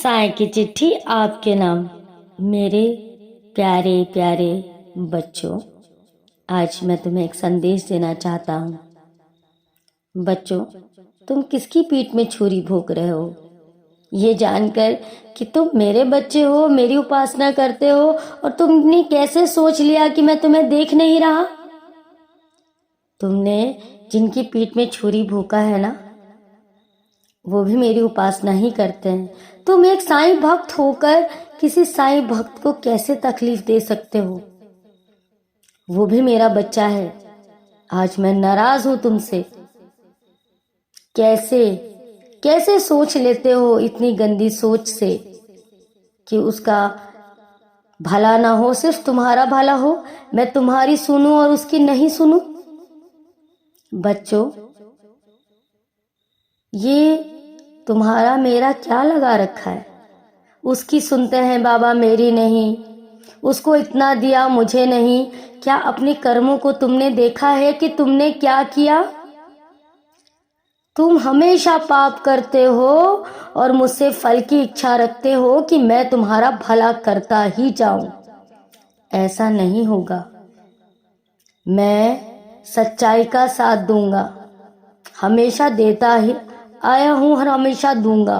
साईं की चिट्ठी आपके नाम। मेरे प्यारे प्यारे बच्चों, आज मैं तुम्हें एक संदेश देना चाहता हूँ। बच्चों, तुम किसकी पीठ में छुरी भोंक रहे हो? ये जानकर कि तुम मेरे बच्चे हो, मेरी उपासना करते हो, और तुमने कैसे सोच लिया कि मैं तुम्हें देख नहीं रहा? तुमने जिनकी पीठ में छुरी भोंका है ना, वो भी मेरी उपासना ही करते हैं। तुम एक साईं भक्त होकर किसी साईं भक्त को कैसे तकलीफ दे सकते हो? वो भी मेरा बच्चा है। आज मैं नाराज हूं तुमसे। कैसे कैसे सोच लेते हो इतनी गंदी सोच से कि उसका भला ना हो, सिर्फ तुम्हारा भला हो, मैं तुम्हारी सुनूं और उसकी नहीं सुनूं? बच्चों, ये तुम्हारा मेरा क्या लगा रखा है? उसकी सुनते हैं बाबा, मेरी नहीं। उसको इतना दिया, मुझे नहीं। क्या अपने कर्मों को तुमने देखा है कि तुमने क्या किया? तुम हमेशा पाप करते हो और मुझसे फल की इच्छा रखते हो कि मैं तुम्हारा भला करता ही जाऊं। ऐसा नहीं होगा। मैं सच्चाई का साथ दूंगा, हमेशा देता ही आया हूं और हमेशा दूंगा।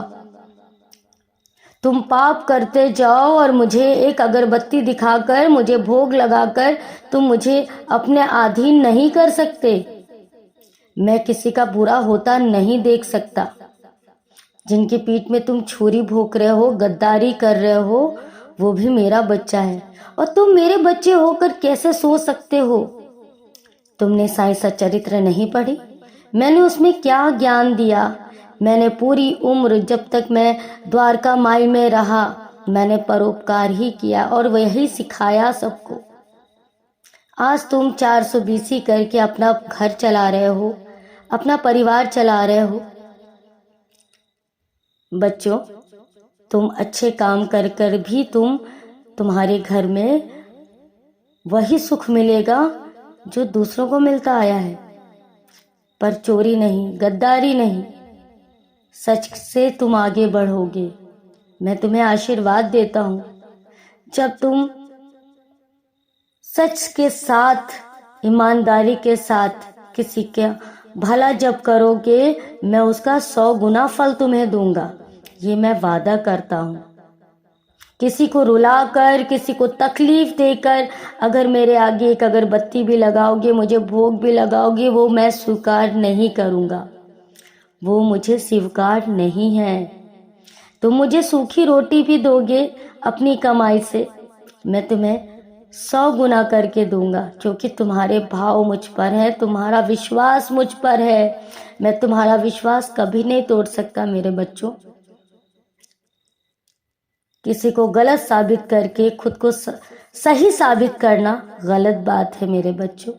तुम पाप करते जाओ और मुझे एक अगरबत्ती दिखाकर, मुझे भोग लगाकर तुम मुझे अपने अधीन नहीं कर सकते। मैं किसी का बुरा होता नहीं देख सकता। जिनकी पीठ में तुम छुरी भोंक रहे हो, गद्दारी कर रहे हो, वो भी मेरा बच्चा है। और तुम मेरे बच्चे होकर कैसे सोच सकते हो? तुमने साईं सच्चरित्र नहीं पढ़ी? मैंने उसमें क्या ज्ञान दिया? मैंने पूरी उम्र, जब तक मैं द्वारका माई में रहा, मैंने परोपकार ही किया और वही सिखाया सबको। आज तुम 420 करके अपना घर चला रहे हो, अपना परिवार चला रहे हो। बच्चों, तुम अच्छे काम कर कर भी तुम्हारे घर में वही सुख मिलेगा जो दूसरों को मिलता आया है, पर चोरी नहीं, गद्दारी नहीं। सच से तुम आगे बढ़ोगे। मैं तुम्हें आशीर्वाद देता हूं। जब तुम सच के साथ, ईमानदारी के साथ किसी के भला जब करोगे, मैं उसका 100 गुना फल तुम्हें दूंगा। ये मैं वादा करता हूं। किसी को रुलाकर, किसी को तकलीफ देकर अगर मेरे आगे एक अगरबत्ती भी लगाओगे, मुझे भोग भी लगाओगे, वो मैं स्वीकार नहीं करूंगा। वो मुझे स्वीकार नहीं है। तुम मुझे सूखी रोटी भी दोगे अपनी कमाई से, मैं तुम्हें 100 गुना करके दूंगा, क्योंकि तुम्हारे भाव मुझ पर है, तुम्हारा विश्वास मुझ पर है। मैं तुम्हारा विश्वास कभी नहीं तोड़ सकता मेरे बच्चों। किसी को गलत साबित करके खुद को सही साबित करना गलत बात है मेरे बच्चों।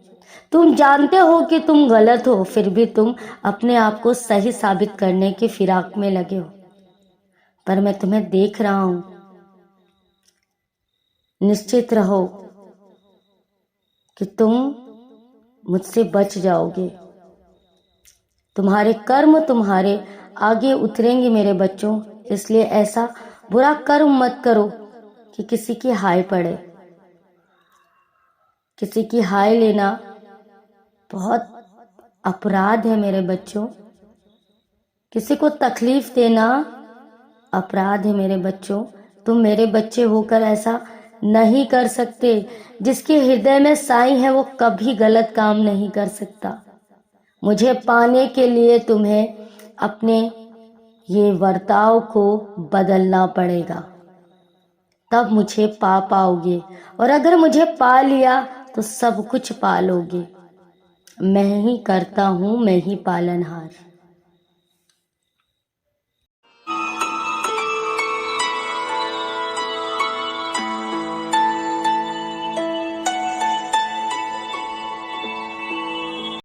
तुम जानते हो कि तुम गलत हो, फिर भी तुम अपने आप को सही साबित करने की फिराक में लगे हो। पर मैं तुम्हें देख रहा हूं। निश्चित रहो कि तुम मुझसे बच जाओगे। तुम्हारे कर्म तुम्हारे आगे उतरेंगे मेरे बच्चों। इसलिए ऐसा बुरा कर्म मत करो कि किसी की हाय पड़े। किसी की हाय लेना बहुत अपराध है मेरे बच्चों। किसी को तकलीफ देना अपराध है मेरे बच्चों। तुम मेरे बच्चे होकर ऐसा नहीं कर सकते। जिसके हृदय में साईं है वो कभी गलत काम नहीं कर सकता। मुझे पाने के लिए तुम्हें अपने ये बर्ताव को बदलना पड़ेगा, तब मुझे पा पाओगे। और अगर मुझे पा लिया तो सब कुछ पालोगे। मैं ही करता हूं, मैं ही पालनहार।